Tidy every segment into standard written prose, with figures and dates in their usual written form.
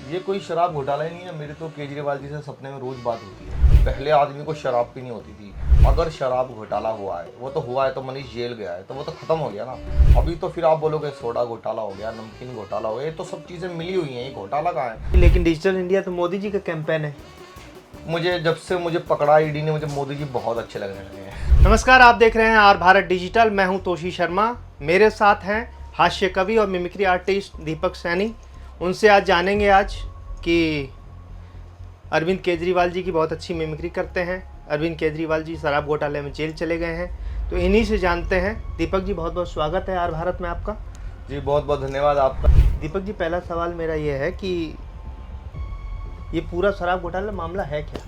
ये कोई शराब घोटाला ही नहीं है। मेरे तो केजरीवाल जी से सपने में रोज बात होती है। पहले आदमी को शराब पीनी होती थी। अगर शराब घोटाला हुआ है, वो तो हुआ है, तो मनीष जेल गया है, तो वो तो खत्म हो गया ना। अभी तो फिर आप बोलोगे सोडा घोटाला हो गया, नमकीन घोटाला हो गया, ये तो सब चीजें मिली हुई हैं, ये घोटाला कहाँ है। लेकिन डिजिटल इंडिया तो मोदी जी का कैंपेन है। जब से मुझे पकड़ा ईडी ने, मुझे मोदी जी बहुत अच्छे लगने लगे हैं। नमस्कार, आप देख रहे हैं आर भारत डिजिटल। मैं हूं तोशी शर्मा। मेरे साथ हैं हास्य कवि और मिमिक्री आर्टिस्ट दीपक सैनी। उनसे आज जानेंगे कि अरविंद केजरीवाल जी की बहुत अच्छी मिमिक्री करते हैं। अरविंद केजरीवाल जी शराब घोटाले में जेल चले गए हैं, तो इन्हीं से जानते हैं। दीपक जी, बहुत बहुत स्वागत है आर भारत में आपका। जी बहुत बहुत धन्यवाद आपका। दीपक जी, पहला सवाल मेरा ये है कि ये पूरा शराब घोटाला मामला है क्या?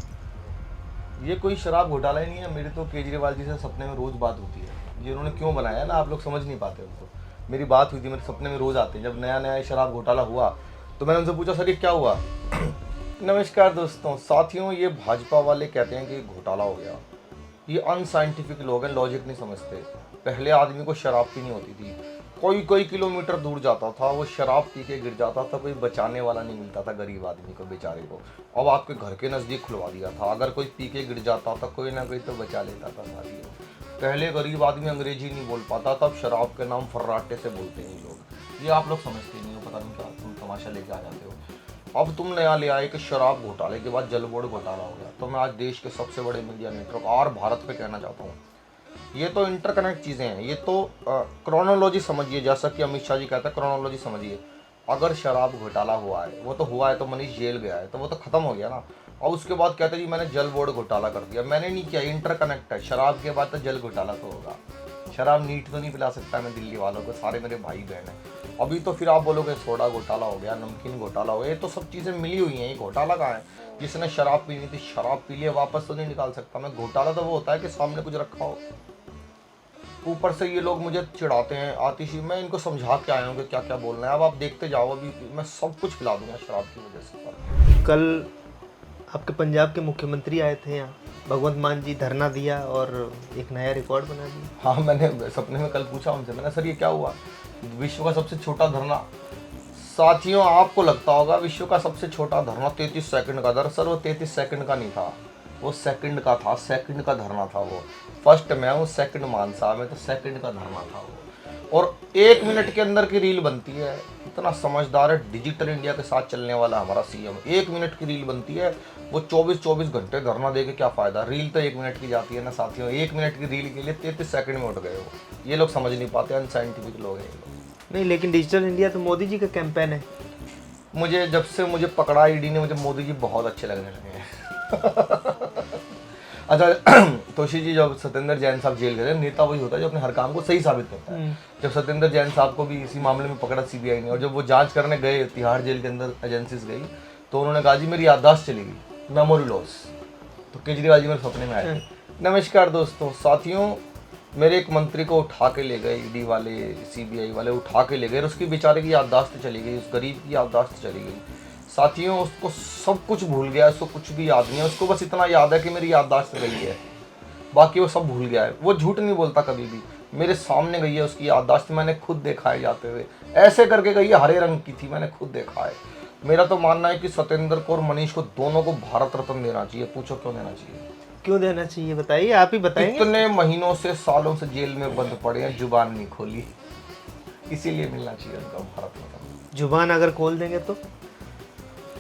ये कोई शराब घोटाला ही नहीं है। मेरे तो केजरीवाल जी से सपने में रोज बात होती है। ये उन्होंने क्यों बनाया ना, आप लोग समझ नहीं पाते उनको। मेरी बात हुई थी, मेरे सपने में रोज आते हैं। जब नया नया शराब घोटाला हुआ तो मैंने उनसे पूछा, सर ये क्या हुआ? नमस्कार दोस्तों, साथियों, ये भाजपा वाले कहते हैं कि घोटाला हो गया। ये अनसाइंटिफिक लोग हैं, लॉजिक नहीं समझते। पहले आदमी को शराब पीनी होती थी, कोई कोई किलोमीटर दूर जाता था, वो शराब पी के गिर जाता था, कोई बचाने वाला नहीं मिलता था गरीब आदमी को, बेचारे को। अब आपके घर के नज़दीक खुलवा दिया था, अगर कोई पी के गिर जाता था, कोई ना कोई तो बचा लेता था साथियों। पहले गरीब आदमी अंग्रेजी नहीं बोल पाता था, अब शराब के नाम फर्राटे से बोलते हैं लोग। ये आप लोग समझते नहीं हो, पता नहीं क्या तुम तमाशा लेके आ जाते हो। अब तुम नया ले आए कि शराब घोटाले के बाद जल बोर्ड घोटाला हो गया। तो मैं आज देश के सबसे बड़े मीडिया नेटवर्क और भारत पे कहना चाहता हूँ, ये तो इंटरकनेक्ट चीज़ें हैं। ये तो क्रोनोलॉजी समझिए, जैसा कि अमित शाह जी कहते हैं, क्रोनोलॉजी समझिए। अगर शराब घोटाला हुआ है, वो तो हुआ है, तो मनीष जेल गया है, तो वो तो खत्म हो गया ना। और उसके बाद कहते हैं जी मैंने जल बोर्ड घोटाला कर दिया। मैंने नहीं किया, इंटरकनेक्ट है। शराब के बाद तो जल घोटाला तो होगा। शराब नीट तो नहीं पिला सकता मैं दिल्ली वालों को, सारे मेरे भाई बहन हैं। अभी तो फिर आप बोलोगे सोडा घोटाला हो गया, नमकीन घोटाला हो गया, ये तो सब चीज़ें मिली हुई हैं। ये घोटाला कहाँ है? जिसने शराब पीनी थी, शराब पी लिया, वापस तो नहीं निकाल सकता मैं। घोटाला तो वो होता है कि सामने कुछ रखा हो। ऊपर से ये लोग मुझे चिढ़ाते हैं आतिशी। मैं इनको समझा के आया हूँ कि क्या क्या बोलना है। अब आप देखते जाओ, अभी मैं सब कुछ खिला दूंगा शराब की वजह से। कल आपके पंजाब के मुख्यमंत्री आए थे यहाँ, भगवंत मान जी, धरना दिया और एक नया रिकॉर्ड बना दिया। हाँ, मैंने सपने में कल पूछा उनसे, मैंने सर ये क्या हुआ? विश्व का सबसे छोटा धरना। साथियों, आपको लगता होगा विश्व का सबसे छोटा धरना 33 सेकंड का। दरअसल वो 33 सेकंड का नहीं था, वो सेकंड का था। सेकंड का धरना था वो। फर्स्ट मैं हूँ, सेकंड मान साहब है, तो सेकंड का धरना था वो। और 1 मिनट के अंदर की रील बनती है। इतना समझदार है, डिजिटल इंडिया के साथ चलने वाला हमारा सीएम। 1 मिनट की रील बनती है, वो 24-24 घंटे धरना दे के क्या फ़ायदा? रील तो 1 मिनट की जाती है ना साथियों। 1 मिनट की रील के लिए 33 सेकंड में उठ गए हो। ये लोग समझ नहीं पाते, अनसाइंटिफिक लोग हैं ये लोग। नहीं, लेकिन डिजिटल इंडिया तो मोदी जी का कैंपेन है। जब से मुझे पकड़ा ईडी ने, मुझे मोदी जी बहुत अच्छे लगने लगे हैं। अच्छा तोशी जी, जब सत्येंद्र जैन साहब जेल गए, नेता वही होता है जो अपने हर काम को सही साबित करता है। जब सत्येंद्र जैन साहब को भी इसी मामले में पकड़ा सीबीआई ने, और जब वो जांच करने गए, तिहाड़ जेल के अंदर एजेंसीज गई, तो उन्होंने कहा जी मेरी याददाश्त चली गई, मेमोरी लॉस। तो केजरीवाल जी मेरे सपने में आए थे। नमस्कार दोस्तों, साथियों, मेरे एक मंत्री को उठा के ले गए ईडी वाले, सीबीआई वाले उठा के ले गए, और उसकी बेचारे की याददाश्त चली गई, उस गरीब की याददाश्त चली गई। साथियों, उसको सब कुछ भूल गया, उसको कुछ भी याद नहीं है। उसको बस इतना याद है कि मेरी याददाश्त गई है, बाकी वो सब भूल गया है। वो झूठ नहीं बोलता कभी भी। मेरे सामने गई है उसकी याददाश्त, मैंने खुद देखा है जाते हुए। ऐसे करके गई है, हरे रंग की थी, मैंने खुद देखा है। मेरा तो मानना है कि सत्येंद्र को और मनीष को दोनों को भारत रत्न देना चाहिए। पूछो क्यों देना चाहिए? क्यों देना चाहिए, बताइए, आप ही बताएंगे। इतने महीनों से, सालों से जेल में बंद पड़े हैं, जुबान नहीं खोली, इसीलिए मिलना चाहिए उनका भारत रत्न। जुबान अगर खोल देंगे तो?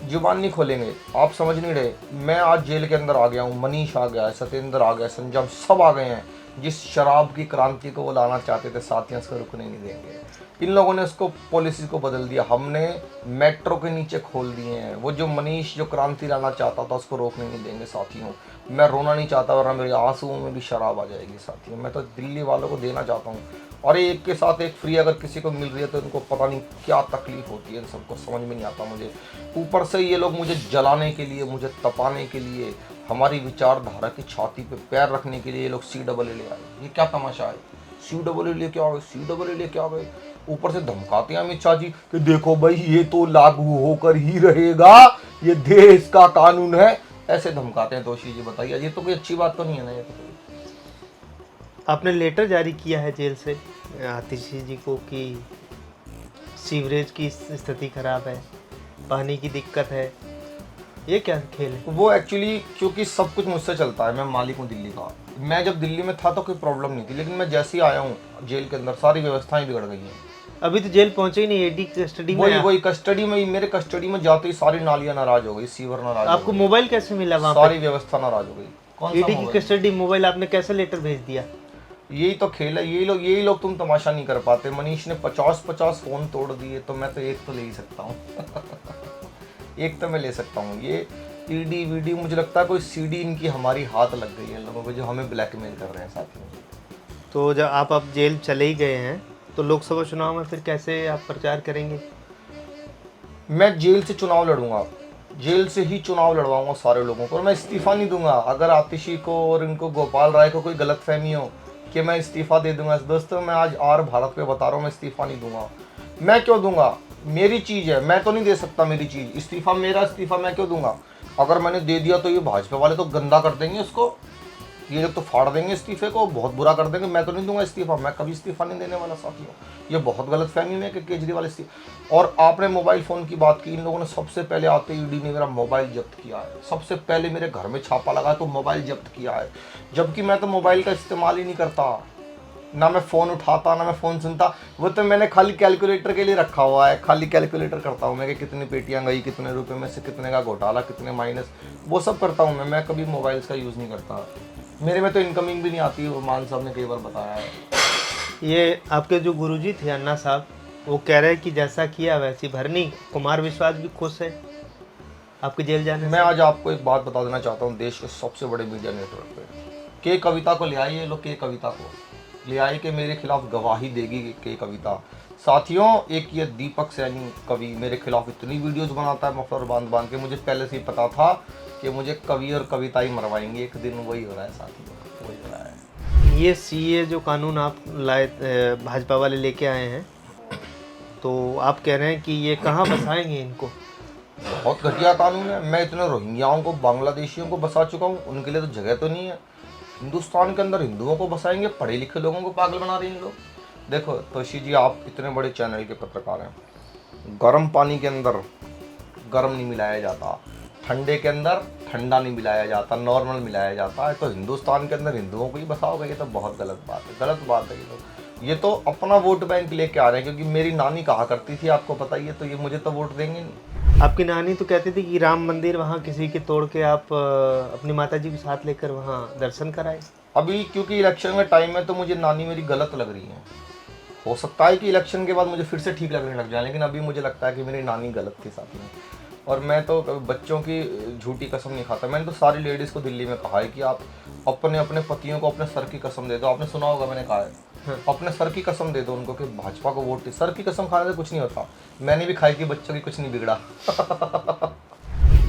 जुबान नहीं खोलेंगे, आप समझ नहीं रहे। मैं आज जेल के अंदर आ गया हूँ, मनीष आ गया है, सत्येंद्र आ गया, संजय, सब आ गए हैं। जिस शराब की क्रांति को वो लाना चाहते थे, साथियों, उसको रुकने नहीं देंगे। इन लोगों ने उसको, पॉलिसी को बदल दिया। हमने मेट्रो के नीचे खोल दिए हैं। वो जो मनीष जो क्रांति लाना चाहता था, उसको रोकने नहीं देंगे साथियों। मैं रोना नहीं चाहता, वरना मेरे आंसुओं में भी शराब आ जाएगी साथियों। मैं तो दिल्ली वालों को देना चाहता हूँ, और एक के साथ एक फ्री अगर किसी को मिल रही है तो उनको पता नहीं क्या तकलीफ होती है, सबको समझ में नहीं आता मुझे। ऊपर से ये लोग मुझे जलाने के लिए, मुझे तपाने के लिए, हमारी विचारधारा की छाती पे पैर रखने के लिए ये लोग CAA ले आए। ये क्या तमाशा है? CAA लेके आ गए, CAA लेके आ गए। ऊपर से धमकाते हैं अमित शाह जी कि देखो भाई, ये तो लागू होकर ही रहेगा, ये देश का कानून है। ऐसे धमकाते हैं तोशी जी, बताइए, ये तो कोई अच्छी बात तो नहीं है ना। ये तो आपने लेटर जारी किया है जेल से आतिशी जी को कि सीवरेज की स्थिति खराब है, पानी की दिक्कत है, ये क्या खेल है? वो एक्चुअली क्योंकि सब कुछ मुझसे चलता है, मैं मालिक हूँ दिल्ली का। मैं जब दिल्ली में था तो कोई प्रॉब्लम नहीं थी, लेकिन मैं जैसे ही आया हूँ जेल के अंदर सारी व्यवस्थाएं बिगड़ गई हैं। अभी तो जेल पहुंचे ही नहीं, एडी कस्टडी में वही है। वही कस्टडी में, मेरे कस्टडी में जाते ही सारी नालियां नाराज हो गई, सीवर नाराज हो आपको गई, मोबाइल कैसे मिला वहाँ सारी व्यवस्था नाराज हो गई। कौन सा ईडी की मोबाइल? कस्टडी मोबाइल आपने कैसे लेटर भेज दिया? यही तो खेल है, यही लोग तुम तमाशा नहीं कर पाते। मनीष ने 50-50 फोन तोड़ दिए, तो मैं तो एक तो ले ही सकता हूँ। एक तो मैं ले सकता हूँ। ये ईडी वीडी, मुझे लगता है कोई सीडी इनकी हमारी हाथ लग गई है इन लोगों को, जो हमें ब्लैकमेल कर रहे हैं साथियों। तो जब आप अब जेल चले ही गए हैं तो लोकसभा चुनाव में फिर कैसे आप प्रचार करेंगे? मैं जेल से चुनाव लड़ूंगा, जेल से ही चुनाव लड़वाऊंगा सारे लोगों को, और मैं इस्तीफा नहीं दूंगा। अगर आतिशी को और इनको गोपाल राय को कोई गलतफहमी हो कि मैं इस्तीफा दे दूंगा, दोस्तों मैं आज आर भारत पे बता रहा हूँ, मैं इस्तीफा नहीं दूंगा। मैं क्यों दूंगा? मेरी चीज़ है, मैं तो नहीं दे सकता मेरी चीज़। इस्तीफा मेरा, इस्तीफा मैं क्यों दूंगा? अगर मैंने दे दिया तो ये भाजपा वाले तो गंदा कर देंगे उसको, ये लोग तो फाड़ देंगे इस्तीफे को, बहुत बुरा कर देंगे। मैं तो नहीं दूंगा इस्तीफा, मैं कभी इस्तीफा नहीं देने वाला साथियों। ये बहुत गलत फहमी में कि केजरीवाल इस्तीफा। और आपने मोबाइल फ़ोन की बात की, इन लोगों ने सबसे पहले आते ईडी ने मेरा मोबाइल जब्त किया है, सबसे पहले मेरे घर में छापा लगा तो मोबाइल जब्त किया है, जबकि मैं तो मोबाइल का इस्तेमाल ही नहीं करता, ना मैं फ़ोन उठाता ना मैं फ़ोन सुनता। वो तो मैंने खाली कैलकुलेटर के लिए रखा हुआ है, खाली कैलकुलेटर करता हूँ मैं कि कितनी पेटियाँ गई, कितने रुपए में से कितने का घोटाला, कितने माइनस, वो सब करता हूँ मैं कभी मोबाइल्स का यूज़ नहीं करता। मेरे में तो इनकमिंग भी नहीं आती, वो मान साहब ने कई बार बताया है। ये आपके जो गुरुजी थे अन्ना साहब, वो कह रहे हैं कि जैसा किया वैसी भरनी। कुमार विश्वास भी खुश है आपके जेल जाने मैं आज आपको एक बात बता देना चाहता हूँ, देश के सबसे बड़े मीडिया नेटवर्क पे के कविता को ले आइए, ये लोग के कविता को ले आए कि मेरे खिलाफ गवाही देगी के कविता। साथियों, एक ये दीपक सैनी कवि मेरे खिलाफ इतनी वीडियोस बनाता है मफलर बांध बांध के, मुझे पहले से ही पता था कि मुझे कवि और कविता ही मरवाएंगे एक दिन। वही हो रहा है साथियों, वही हो रहा है। ये सीए जो कानून आप लाए, भाजपा वाले लेके आए हैं, तो आप कह रहे हैं कि ये कहाँ बसाएंगे इनको? बहुत घटिया कानून है। मैं इतने रोहिंग्याओं को, बांग्लादेशियों को बसा चुका हूँ, उनके लिए तो जगह तो नहीं है। हिंदुस्तान के अंदर हिंदुओं को बसाएंगे, पढ़े लिखे लोगों को पागल बना रहे हैं लोग। देखो तोशी जी, आप इतने बड़े चैनल के पत्रकार हैं, गर्म पानी के अंदर गर्म नहीं मिलाया जाता, ठंडे के अंदर ठंडा नहीं मिलाया जाता, नॉर्मल मिलाया जाता है। तो हिंदुस्तान के अंदर हिंदुओं को ही बसाओगे, ये तो बहुत गलत बात है, गलत बात है। ये तो अपना वोट बैंक लेके आ रहे हैं, क्योंकि मेरी नानी कहा करती थी, आपको पता ही है, तो ये मुझे तो वोट देंगे नहीं। आपकी नानी तो कहती थी कि राम मंदिर वहाँ किसी के तोड़ के आप अपनी माताजी के साथ लेकर वहाँ दर्शन कराए। अभी क्योंकि इलेक्शन में टाइम है तो मुझे नानी मेरी गलत लग रही है। हो सकता है कि इलेक्शन के बाद मुझे फिर से ठीक लगने लग जाए, लेकिन अभी मुझे लगता है कि मेरी नानी गलत थी साथ में। और मैं तो कभी बच्चों की झूठी कसम नहीं खाता। मैंने तो सारी लेडीज़ को दिल्ली में कहा है कि आप अपने अपने पतियों को अपने सर की कसम दे दो। आपने सुना होगा, मैंने कहा है अपने सर की कसम दे दो उनको कि भाजपा को वोट दे। सर की कसम खाने से कुछ नहीं होता। मैंने भी खाई कि बच्चों की कुछ नहीं बिगड़ा।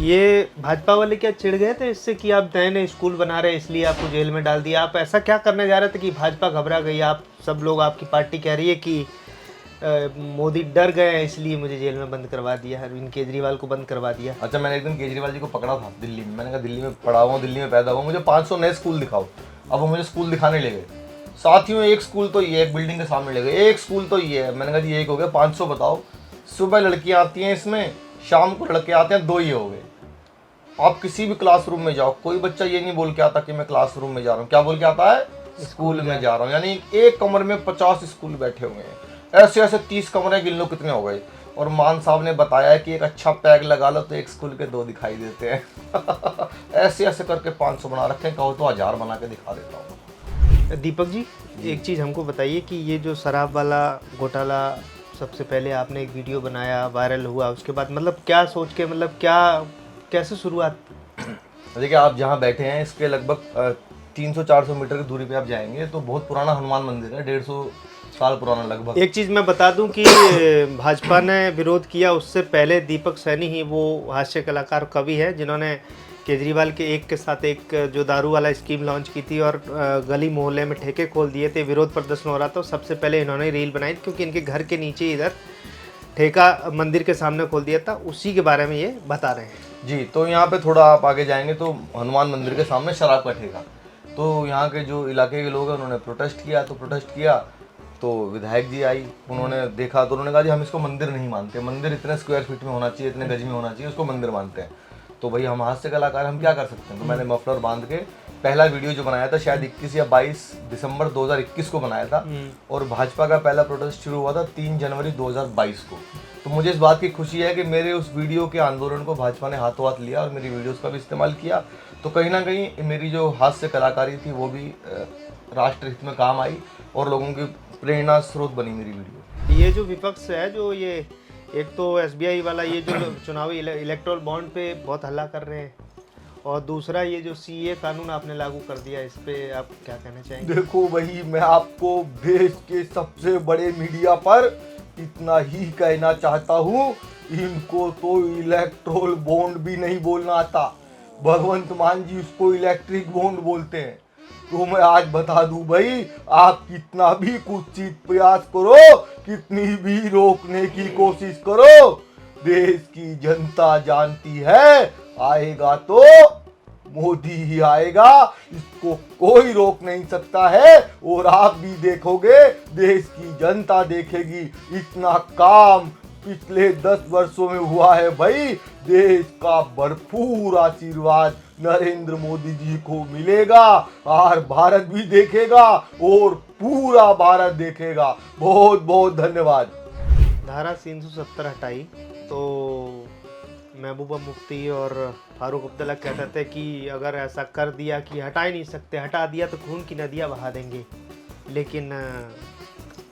ये भाजपा वाले क्या चिढ़ गए थे इससे कि आप नए नए स्कूल बना रहे इसलिए आपको जेल में डाल दिया? आप ऐसा क्या करने जा रहे थे कि भाजपा घबरा गई? आप सब लोग, आपकी पार्टी कह रही है कि मोदी डर गए हैं इसलिए मुझे जेल में बंद करवा दिया, अरविंद केजरीवाल को बंद करवा दिया। अच्छा, मैंने एक दिन केजरीवाल जी को पकड़ा था दिल्ली में। मैंने कहा दिल्ली में पढ़ा हुआ, दिल्ली में पैदा हुआ, मुझे 500 नए स्कूल दिखाओ। अब वो मुझे स्कूल दिखाने ले गए। साथियों, एक स्कूल तो ये, एक बिल्डिंग के सामने ले गए, एक स्कूल तो ये है। मैंने कहा जी एक हो गया, 500 बताओ। सुबह लड़कियाँ आती हैं इसमें, शाम को लड़के आते हैं, 2 ही हो गए। आप किसी भी क्लासरूम में जाओ, कोई बच्चा ये नहीं बोल के आता कि मैं क्लासरूम में जा रहा हूँ। क्या बोल के आता है? स्कूल में जा रहा हूँ। यानी एक कमरे में 50 स्कूल बैठे हुए हैं। ऐसे ऐसे 30 कमरे गिन लो कितने हो गए। और मान साहब ने बताया है कि एक अच्छा पैग लगा लो तो एक स्कूल के 2 दिखाई देते हैं। ऐसे ऐसे करके 500 बना रखे हैं, कहो तो 1000 बना के दिखा देता हूँ। दीपक जी, एक चीज़ हमको बताइए कि ये जो शराब वाला घोटाला, सबसे पहले आपने एक वीडियो बनाया, वायरल हुआ, उसके बाद मतलब क्या सोच के, मतलब क्या, कैसे शुरुआत? देखिए, आप जहाँ बैठे हैं इसके लगभग 300-400 मीटर की दूरी पे आप जाएंगे तो बहुत पुराना हनुमान मंदिर है, 150 साल पुराना लगभग। एक चीज़ मैं बता दूं कि भाजपा ने विरोध किया, उससे पहले दीपक सैनी ही वो हास्य कलाकार कवि है जिन्होंने केजरीवाल के एक के साथ एक जो दारू वाला स्कीम लॉन्च की थी और गली मोहल्ले में ठेके खोल दिए थे, विरोध प्रदर्शन हो रहा था। सबसे पहले इन्होंने रील बनाई क्योंकि इनके घर के नीचे इधर ठेका मंदिर के सामने खोल दिया था, उसी के बारे में ये बता रहे हैं। जी, तो यहाँ पे थोड़ा आप आगे जाएंगे तो हनुमान मंदिर के सामने शराब का ठेका। तो यहाँ के जो इलाके के लोग हैं उन्होंने प्रोटेस्ट किया, तो प्रोटेस्ट किया तो विधायक जी आई, उन्होंने देखा तो उन्होंने कहा जी हम इसको मंदिर नहीं मानते, मंदिर इतने स्क्वायर फीट में होना चाहिए, इतने गज में होना चाहिए, उसको मंदिर मानते हैं। तो भाई हम हास्य कलाकार, हम क्या कर सकते हैं। तो मैंने मफलर बांध के पहला वीडियो जो बनाया था शायद 21 या 22 दिसंबर 2021 को बनाया था, और भाजपा का पहला प्रोटेस्ट शुरू हुआ था 3 जनवरी 2022 को। तो मुझे इस बात की खुशी है कि मेरे उस वीडियो के आंदोलन को भाजपा ने हाथों हाथ लिया और मेरी वीडियोस का भी इस्तेमाल किया। तो कहीं ना कहीं मेरी जो हास्य कलाकारी थी वो भी राष्ट्र हित में काम आई और लोगों की प्रेरणा स्रोत बनी मेरी वीडियो। ये जो विपक्ष है, जो ये एक तो एसबीआई वाला ये जो चुनावी इलेक्टोरल बॉन्ड पे बहुत हल्ला कर रहे हैं, और दूसरा ये जो सीए कानून आपने लागू कर दिया, इस पे आप क्या कहना चाहेंगे? देखो भाई, मैं आपको देश के सबसे बड़े मीडिया पर इतना ही कहना चाहता हूँ, इनको तो इलेक्ट्रोल बॉन्ड भी नहीं बोलना आता। भगवंत मान जी उसको इलेक्ट्रिक बॉन्ड बोलते हैं। तो मैं आज बता दूं भाई, आप कितना भी कुत्सित प्रयास करो, कितनी भी रोकने की कोशिश करो, देश की जनता जानती है आएगा तो मोदी ही आएगा, इसको कोई रोक नहीं सकता है। और आप भी देखोगे, देश की जनता देखेगी। इतना काम पिछले 10 वर्षों में हुआ है भाई, देश का भरपूर आशीर्वाद नरेंद्र मोदी जी को मिलेगा और भारत भी देखेगा और पूरा भारत देखेगा। बहुत बहुत धन्यवाद। धारा 370 हटाई तो महबूबा मुफ्ती और फारूक अब्दुल्ला कहते थे कि अगर ऐसा कर दिया कि हटा ही नहीं सकते, हटा दिया तो खून की नदियाँ बहा देंगे। लेकिन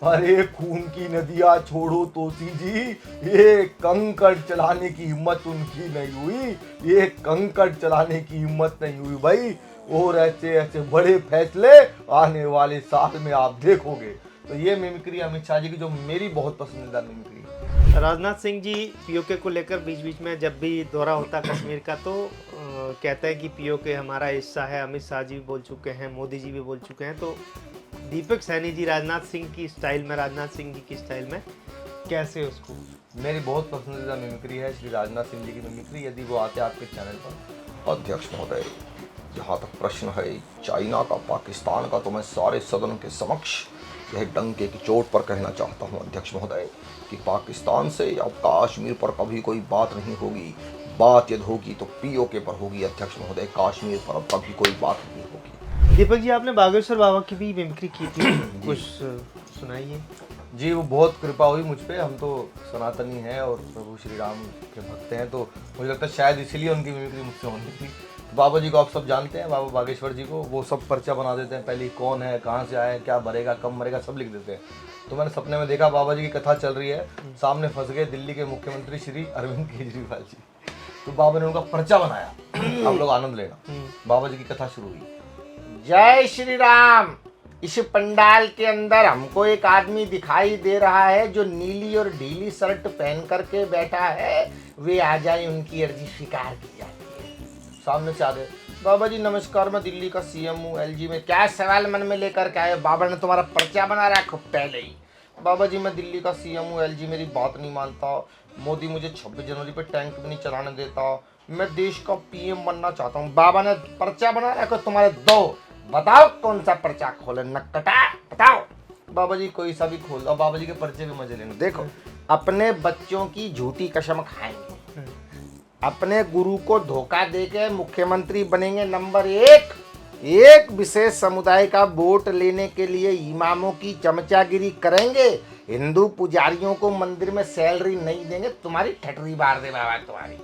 अरे खून की नदियाँ छोड़ो तोसी जी, ये कंकड़ चलाने की हिम्मत उनकी नहीं हुई, ये कंकड़ चलाने की हिम्मत नहीं हुई भाई। और ऐसे ऐसे बड़े फैसले आने वाले साल में आप देखोगे। तो ये मिमिक्री अमित शाह जी की जो मेरी बहुत पसंदीदा मिमिक्री है। राजनाथ सिंह जी पीओके को लेकर बीच बीच में जब भी दौरा होता कश्मीर का तो कहते हैं कि पीओके हमारा हिस्सा है। अमित शाह जी भी बोल चुके हैं, मोदी जी भी बोल चुके हैं। तो दीपक सैनी जी राजनाथ सिंह की स्टाइल में, राजनाथ सिंह जी की स्टाइल में कैसे उसको? मेरी बहुत पसंदीदा मिमिक्री है श्री राजनाथ सिंह जी की मिमिक्री। यदि वो आते आपके चैनल पर। अध्यक्ष महोदय, जहाँ तक प्रश्न है चाइना का, पाकिस्तान का, तो मैं सारे सदन के समक्ष यह डंके की चोट पर कहना चाहता हूँ अध्यक्ष महोदय कि पाकिस्तान से या कश्मीर पर कभी कोई बात नहीं होगी। बात यदि होगी तो पीओके पर होगी अध्यक्ष महोदय, कश्मीर पर अब कभी कोई बात नहीं होगी। दीपक जी, आपने बागेश्वर बाबा की भी मिमिक्री की थी, कुछ सुनाइए। जी, वो बहुत कृपा हुई मुझ पे। हम तो सनातनी हैं और प्रभु श्री राम के भक्त हैं, तो मुझे लगता है शायद इसीलिए उनकी मिमिक्री मुझसे होनी थी। बाबा जी को आप सब जानते हैं, बाबा बागेश्वर जी को। वो सब पर्चा बना देते हैं, पहले कौन है, कहाँ से आया है, क्या भरेगा, कब मरेगा, सब लिख देते हैं। तो मैंने सपने में देखा बाबा जी की कथा चल रही है, सामने फंस गए दिल्ली के मुख्यमंत्री श्री अरविंद केजरीवाल जी। तो बाबा ने उनका पर्चा बनाया, आप लोग आनंद लेना। बाबा जी की कथा शुरू हुई। जय श्री राम। इस पंडाल के अंदर हमको एक आदमी दिखाई दे रहा है जो नीली और ढीली शर्ट पहन करके बैठा है। वे आ जाए, उनकी अर्जी स्वीकार की जाती है। सामने से आ गए। बाबा जी नमस्कार, मैं दिल्ली का सीएम हूँ। एलजी में क्या सवाल मन में लेकर के आए? बाबा ने तुम्हारा पर्चा बना रखा पहले ही। बाबा जी मैं दिल्ली का सीएम हूँ, एलजी मेरी बात नहीं मानता, मोदी मुझे 26 जनवरी पे टैंक भी नहीं चलाने देता, मैं देश का पीएम बनना चाहता हूँ। बाबा ने पर्चा बना रखा तुम्हारे दो। बताओ कौन सा पर्चा खोले, नक्कटा बताओ। बाबा जी कोई सा भी खोल दो, बाबा जी के पर्चे भी मजे लेने। देखो, अपने बच्चों की झूठी कसम खाएंगे, अपने गुरु को धोखा देके मुख्यमंत्री बनेंगे नंबर 1। एक विशेष समुदाय का वोट लेने के लिए इमामों की चमचागिरी करेंगे, हिंदू पुजारियों को मंदिर में सैलरी नहीं देंगे। तुम्हारी ठटरी बार दे बाबा तुम्हारी।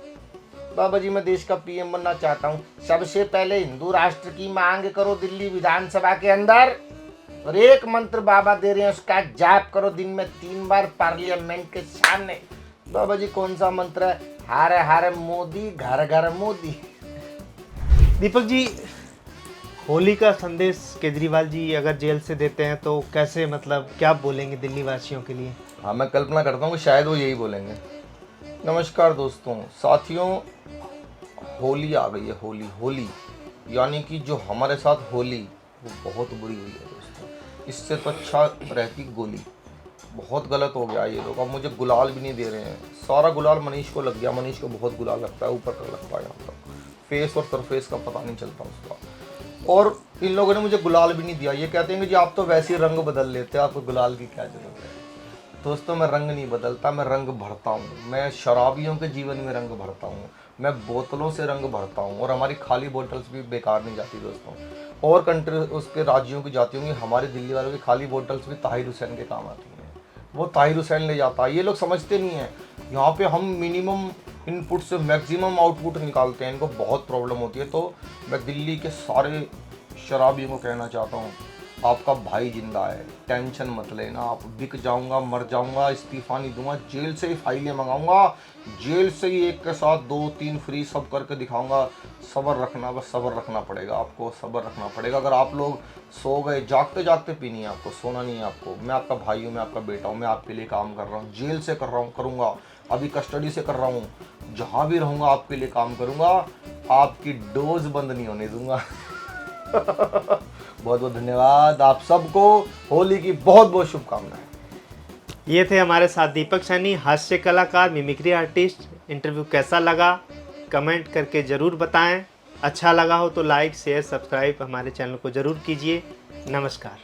बाबा जी मैं देश का पीएम बनना चाहता हूँ। सबसे पहले हिंदू राष्ट्र की मांग करो दिल्ली विधानसभा के अंदर, और एक मंत्र बाबा दे रहे हैं उसका जाप करो दिन में 3 बार पार्लियामेंट के सामने। बाबा जी कौन सा मंत्र है? हर हर मोदी, घर घर मोदी। दीपक जी, होली का संदेश केजरीवाल जी अगर जेल से देते हैं तो कैसे, मतलब क्या बोलेंगे दिल्ली वासियों के लिए? हाँ, मैं कल्पना करता हूँ कि शायद वो यही बोलेंगे। नमस्कार दोस्तों, साथियों, होली आ गई है। होली यानी कि जो हमारे साथ होली वो बहुत बुरी हुई है दोस्तों। इससे तो अच्छा रहती गोली। बहुत गलत हो गया ये लोग। अब मुझे गुलाल भी नहीं दे रहे हैं, सारा गुलाल मनीष को लग गया। मनीष को बहुत गुलाल लगता है, ऊपर तक लगता है, यहाँ तक फेस और सरफेस का पता नहीं चलता उसका। और इन लोगों ने मुझे गुलाल भी नहीं दिया। ये कहते हैं कि जी आप तो वैसे ही रंग बदल लेते हो, आपको गुलाल की क्या जरूरत है। दोस्तों मैं रंग नहीं बदलता, मैं रंग भरता हूँ। मैं शराबियों के जीवन में रंग भरता हूँ, मैं बोतलों से रंग भरता हूँ। और हमारी खाली बोतल्स भी बेकार नहीं जाती दोस्तों। और कंट्री उसके राज्यों की जाती होंगी, हमारे दिल्ली वालों की खाली बोतल्स भी ताहिर हुसैन के काम आती हैं। वो ताहिर हुसैन ले जाता है। ये लोग समझते नहीं हैं, यहाँ पे हम मिनिमम इनपुट से मैक्सिमम आउटपुट निकालते हैं। इनको बहुत प्रॉब्लम होती है। तो मैं दिल्ली के सारे शराबियों को कहना चाहता हूँ, आपका भाई जिंदा है, टेंशन मत लेना। आप बिक जाऊंगा, मर जाऊंगा, इस्तीफा नहीं दूंगा, जेल से ही फाइलें मंगाऊंगा, जेल से ही एक के साथ 2-3 फ्री सब करके दिखाऊंगा। सब्र रखना, बस सब्र रखना पड़ेगा आपको, सब्र रखना पड़ेगा। अगर आप लोग सो गए, जागते जागते पीनी है आपको, सोना नहीं है आपको। मैं आपका भाई हूँ, मैं आपका बेटा हूँ, मैं आपके लिए काम कर रहा हूँ, जेल से कर रहा हूँ, करूँगा, अभी कस्टडी से कर रहा हूँ, जहाँ भी रहूँगा आपके लिए काम करूँगा, आपकी डोज बंद नहीं होने दूंगा। बहुत बहुत धन्यवाद आप सबको, होली की बहुत बहुत शुभकामनाएं। ये थे हमारे साथ दीपक सैनी, हास्य कलाकार, मिमिक्री आर्टिस्ट। इंटरव्यू कैसा लगा कमेंट करके ज़रूर बताएं। अच्छा लगा हो तो लाइक शेयर सब्सक्राइब हमारे चैनल को ज़रूर कीजिए। नमस्कार।